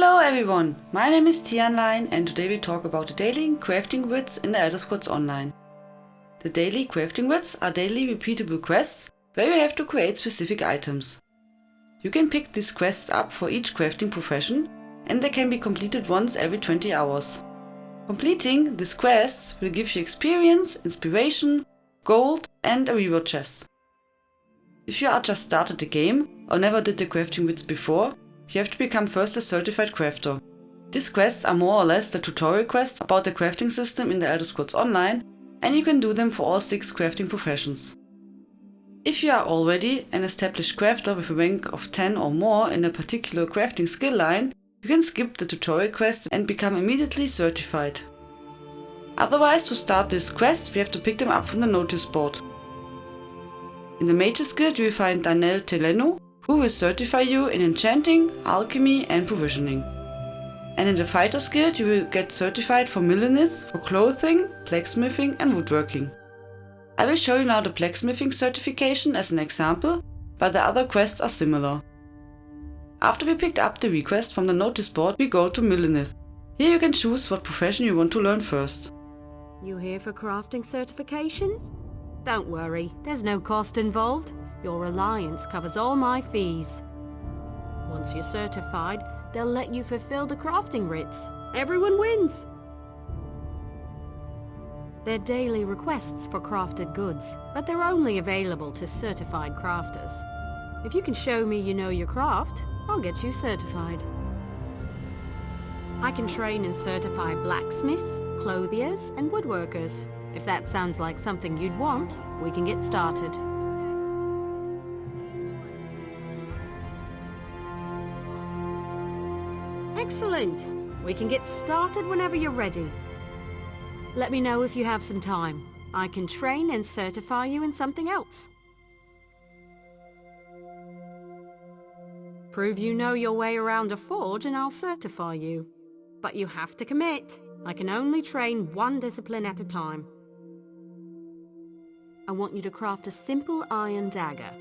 Hello everyone, my name is Tianlein and today we talk about the daily crafting grids in the Elder Scrolls Online. The daily crafting grids are daily repeatable quests where you have to create specific items. You can pick these quests up for each crafting profession and they can be completed once every 20 hours. Completing these quests will give you experience, inspiration, gold and a reward chest. If you are just started the game or never did the crafting grids before, you have to become first a certified crafter. These quests are more or less the tutorial quests about the crafting system in the Elder Scrolls Online, and you can do them for all 6 crafting professions. If you are already an established crafter with a rank of 10 or more in a particular crafting skill line, you can skip the tutorial quest and become immediately certified. Otherwise, to start these quests, we have to pick them up from the notice board. In the Mage's Guild you will find Daniel Teleno, who will certify you in enchanting, alchemy and provisioning. And in the Fighter's Guild you will get certified for Millinith, for clothing, blacksmithing and woodworking. I will show you now the blacksmithing certification as an example, but the other quests are similar. After we picked up the request from the notice board, we go to Millinith. Here you can choose what profession you want to learn first. You here for crafting certification? Don't worry, there's no cost involved. Your alliance covers all my fees. Once you're certified, they'll let you fulfill the crafting writs. Everyone wins! They're daily requests for crafted goods, but they're only available to certified crafters. If you can show me you know your craft, I'll get you certified. I can train and certify blacksmiths, clothiers, and woodworkers. If that sounds like something you'd want, we can get started. Excellent! We can get started whenever you're ready. Let me know if you have some time. I can train and certify you in something else. Prove you know your way around a forge and I'll certify you. But you have to commit. I can only train one discipline at a time. I want you to craft a simple iron dagger.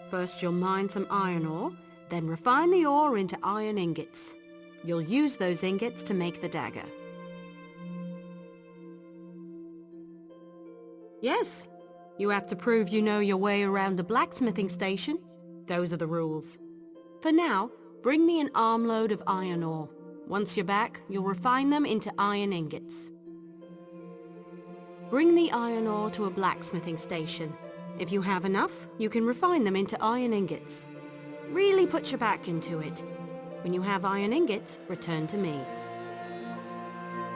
First you'll mine some iron ore, then refine the ore into iron ingots. You'll use those ingots to make the dagger. Yes, you have to prove you know your way around a blacksmithing station. Those are the rules. For now, bring me an armload of iron ore. Once you're back, you'll refine them into iron ingots. Bring the iron ore to a blacksmithing station. If you have enough, you can refine them into iron ingots. Really put your back into it. When you have iron ingots, return to me.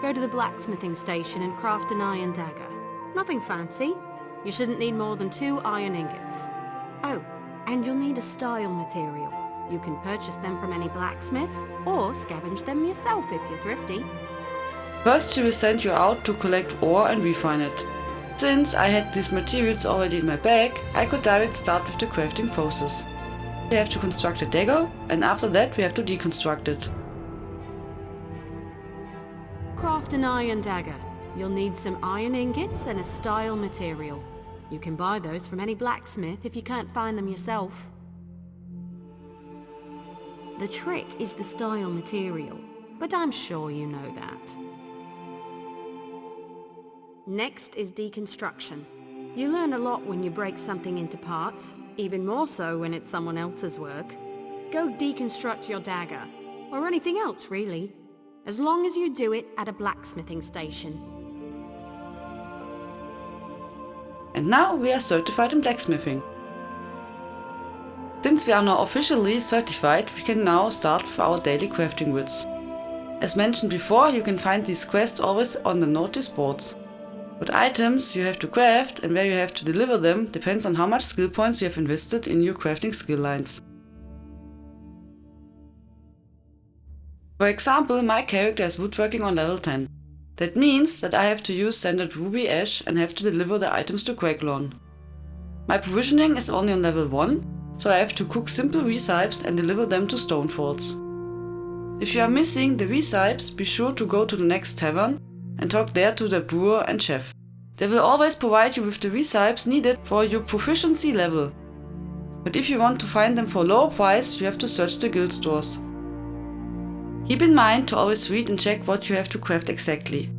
Go to the blacksmithing station and craft an iron dagger. Nothing fancy. You shouldn't need more than 2 iron ingots. Oh, and you'll need a style material. You can purchase them from any blacksmith or scavenge them yourself if you're thrifty. First she will send you out to collect ore and refine it. Since I had these materials already in my bag, I could direct start with the crafting process. We have to construct a dagger, and after that we have to deconstruct it. Craft an iron dagger. You'll need some iron ingots and a style material. You can buy those from any blacksmith if you can't find them yourself. The trick is the style material, but I'm sure you know that. Next is deconstruction. You learn a lot when you break something into parts, even more so when it's someone else's work. Go deconstruct your dagger, or anything else really, as long as you do it at a blacksmithing station. And now we are certified in blacksmithing. Since we are now officially certified, we can now start with our daily crafting grids. As mentioned before, you can find these quests always on the notice boards. What items you have to craft and where you have to deliver them depends on how much skill points you have invested in your crafting skill lines. For example, my character is woodworking on level 10. That means that I have to use standard ruby ash and have to deliver the items to Quaglon. My provisioning is only on level 1, so I have to cook simple recipes and deliver them to Stoneforts. If you are missing the recipes, be sure to go to the next tavern and talk there to the brewer and chef. They will always provide you with the recipes needed for your proficiency level. But if you want to find them for lower price, you have to search the guild stores. Keep in mind to always read and check what you have to craft exactly.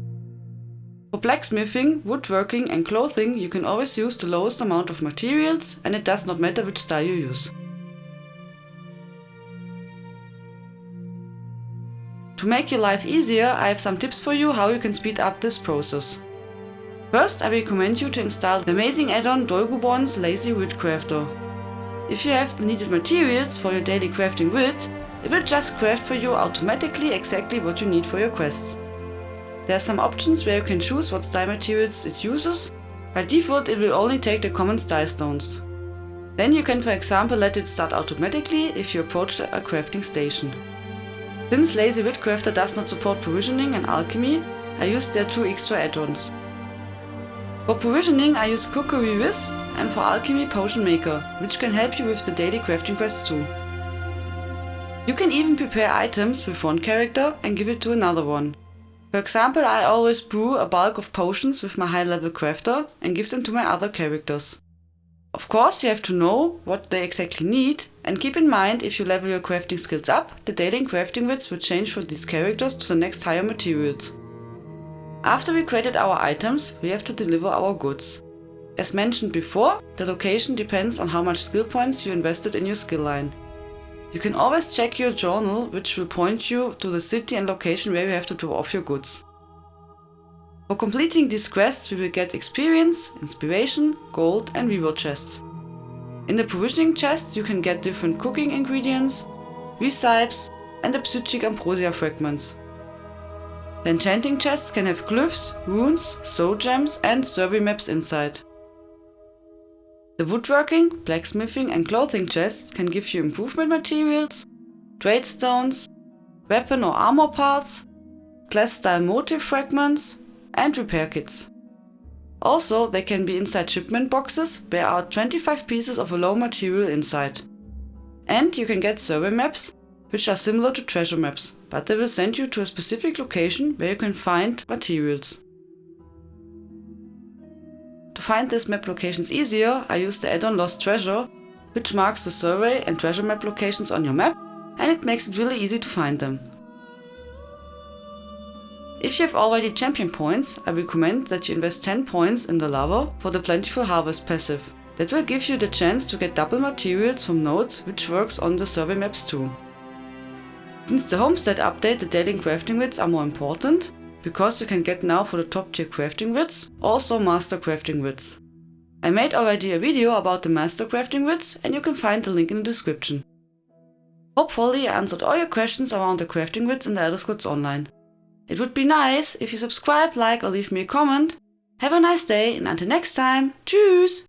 For blacksmithing, woodworking and clothing you can always use the lowest amount of materials, and it does not matter which style you use. To make your life easier, I have some tips for you how you can speed up this process. First, I recommend you to install the amazing add-on Dolgubon's Lazy Wood Crafter. If you have the needed materials for your daily crafting wood, it will just craft for you automatically exactly what you need for your quests. There are some options where you can choose what style materials it uses. By default it will only take the common style stones. Then you can, for example, let it start automatically if you approach a crafting station. Since Lazy Wood Crafter does not support provisioning and alchemy, I use their 2 extra add-ons. For provisioning I use Cookery Whiz, and for alchemy Potion Maker, which can help you with the daily crafting quests too. You can even prepare items with one character and give it to another one. For example, I always brew a bulk of potions with my high level crafter and give them to my other characters. Of course you have to know what they exactly need, and keep in mind if you level your crafting skills up, the daily crafting widths will change for these characters to the next higher materials. After we created our items, we have to deliver our goods. As mentioned before, the location depends on how much skill points you invested in your skill line. You can always check your journal, which will point you to the city and location where you have to drop off your goods. For completing these quests we will get experience, inspiration, gold and reward chests. In the provisioning chests you can get different cooking ingredients, recipes and the psychic ambrosia fragments. The enchanting chests can have glyphs, runes, soul gems and survey maps inside. The woodworking, blacksmithing and clothing chests can give you improvement materials, trade stones, weapon or armor parts, class style motive fragments and repair kits. Also, they can be inside shipment boxes where are 25 pieces of a low material inside. And you can get survey maps, which are similar to treasure maps, but they will send you to a specific location where you can find materials. To find these map locations easier, I use the add-on Lost Treasure, which marks the survey and treasure map locations on your map, and it makes it really easy to find them. If you have already champion points, I recommend that you invest 10 points in the lava for the Plentiful Harvest passive. That will give you the chance to get double materials from nodes, which works on the survey maps too. Since the homestead update, the daily crafting widths are more important, because you can get now for the top tier crafting widths also master crafting widths. I made already a video about the master crafting widths and you can find the link in the description. Hopefully I answered all your questions around the crafting widths in the Elder Scrolls Online. It would be nice if you subscribe, like or leave me a comment. Have a nice day and until next time, tschüss!